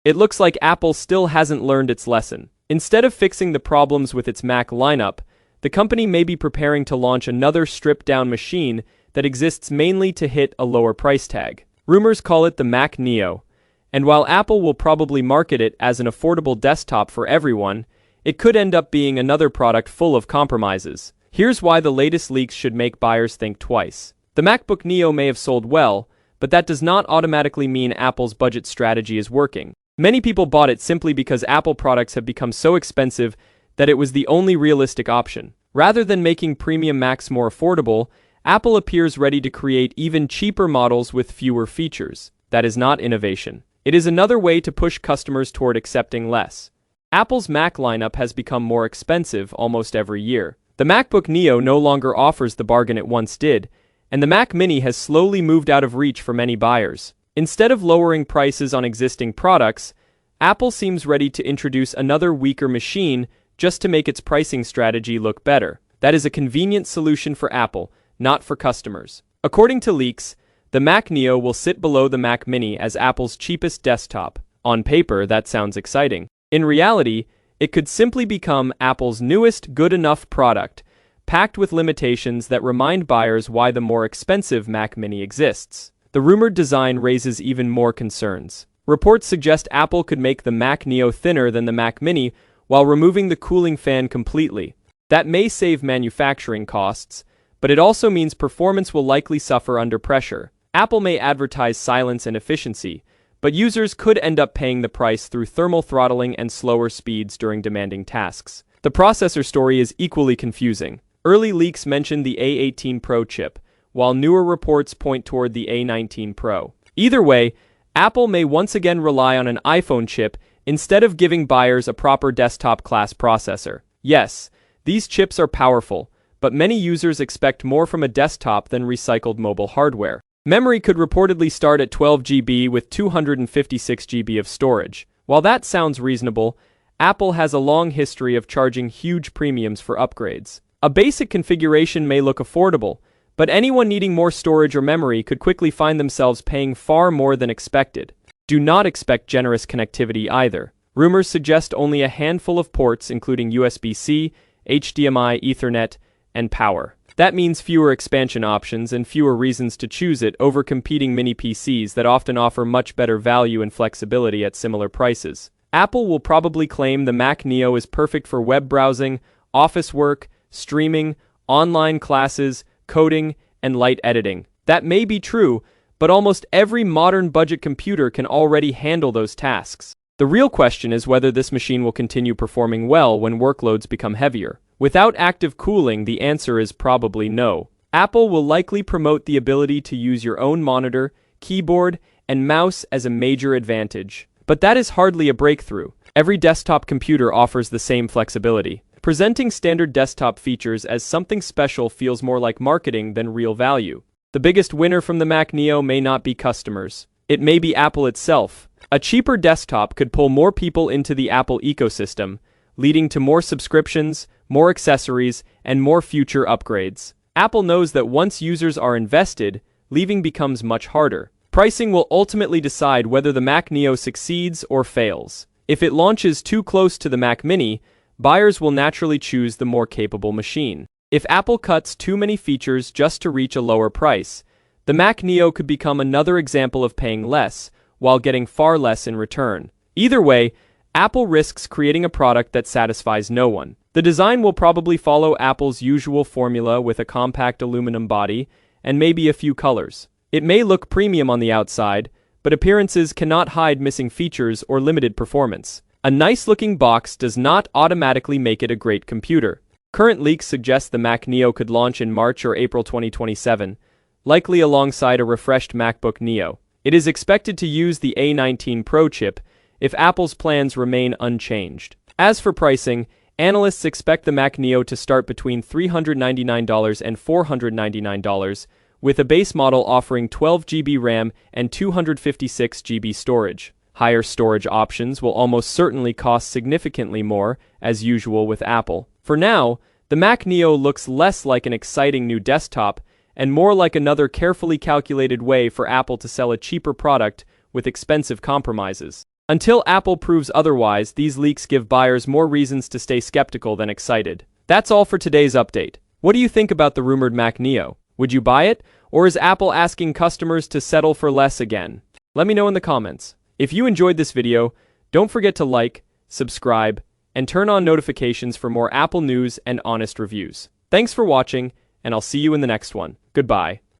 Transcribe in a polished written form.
It looks like Apple still hasn't learned its lesson. Instead of fixing the problems with its Mac lineup, the company may be preparing to launch another stripped-down machine that exists mainly to hit a lower price tag. Rumors call it the Mac Neo, and while Apple will probably market it as an affordable desktop for everyone, it could end up being another product full of compromises. Here's why the latest leaks should make buyers think twice. The MacBook Neo may have sold well, but that does not automatically mean Apple's budget strategy is working. Many people bought it simply because Apple products have become so expensive that it was the only realistic option. Rather than making premium Macs more affordable, Apple appears ready to create even cheaper models with fewer features. That is not innovation. It is another way to push customers toward accepting less. Apple's Mac lineup has become more expensive almost every year. The MacBook Neo no longer offers the bargain it once did, and the Mac Mini has slowly moved out of reach for many buyers. Instead of lowering prices on existing products, Apple seems ready to introduce another weaker machine just to make its pricing strategy look better. That is a convenient solution for Apple, not for customers. According to leaks, the Mac Neo will sit below the Mac Mini as Apple's cheapest desktop. On paper, that sounds exciting. In reality, it could simply become Apple's newest good-enough product, packed with limitations that remind buyers why the more expensive Mac Mini exists. The rumored design raises even more concerns. Reports suggest Apple could make the Mac Neo thinner than the Mac Mini while removing the cooling fan completely. That may save manufacturing costs, but it also means performance will likely suffer under pressure. Apple may advertise silence and efficiency, but users could end up paying the price through thermal throttling and slower speeds during demanding tasks. The processor story is equally confusing. Early leaks mention the A18 Pro chip, while newer reports point toward the A19 Pro. Either way, Apple may once again rely on an iPhone chip instead of giving buyers a proper desktop-class processor. Yes, these chips are powerful, but many users expect more from a desktop than recycled mobile hardware. Memory could reportedly start at 12 GB with 256 GB of storage. While that sounds reasonable, Apple has a long history of charging huge premiums for upgrades. A basic configuration may look affordable, but anyone needing more storage or memory could quickly find themselves paying far more than expected. Do not expect generous connectivity either. Rumors suggest only a handful of ports including USB-C, HDMI, Ethernet, and power. That means fewer expansion options and fewer reasons to choose it over competing mini PCs that often offer much better value and flexibility at similar prices. Apple will probably claim the Mac Neo is perfect for web browsing, office work, streaming, online classes, coding, and light editing. That may be true, but almost every modern budget computer can already handle those tasks. The real question is whether this machine will continue performing well when workloads become heavier. Without active cooling, the answer is probably no. Apple will likely promote the ability to use your own monitor, keyboard, and mouse as a major advantage. But that is hardly a breakthrough. Every desktop computer offers the same flexibility. Presenting standard desktop features as something special feels more like marketing than real value. The biggest winner from the Mac Neo may not be customers. It may be Apple itself. A cheaper desktop could pull more people into the Apple ecosystem, leading to more subscriptions, more accessories, and more future upgrades. Apple knows that once users are invested, leaving becomes much harder. Pricing will ultimately decide whether the Mac Neo succeeds or fails. If it launches too close to the Mac Mini, buyers will naturally choose the more capable machine. If Apple cuts too many features just to reach a lower price, the Mac Neo could become another example of paying less while getting far less in return. Either way, Apple risks creating a product that satisfies no one. The design will probably follow Apple's usual formula with a compact aluminum body and maybe a few colors. It may look premium on the outside, but appearances cannot hide missing features or limited performance. A nice-looking box does not automatically make it a great computer. Current leaks suggest the Mac Neo could launch in March or April 2027, likely alongside a refreshed MacBook Neo. It is expected to use the A19 Pro chip if Apple's plans remain unchanged. As for pricing, analysts expect the Mac Neo to start between $399 and $499, with a base model offering 12 GB RAM and 256 GB storage. Higher storage options will almost certainly cost significantly more, as usual with Apple. For now, the Mac Neo looks less like an exciting new desktop and more like another carefully calculated way for Apple to sell a cheaper product with expensive compromises. Until Apple proves otherwise, these leaks give buyers more reasons to stay skeptical than excited. That's all for today's update. What do you think about the rumored Mac Neo? Would you buy it? Or is Apple asking customers to settle for less again? Let me know in the comments. If you enjoyed this video, don't forget to like, subscribe, and turn on notifications for more Apple news and honest reviews. Thanks for watching, and I'll see you in the next one. Goodbye.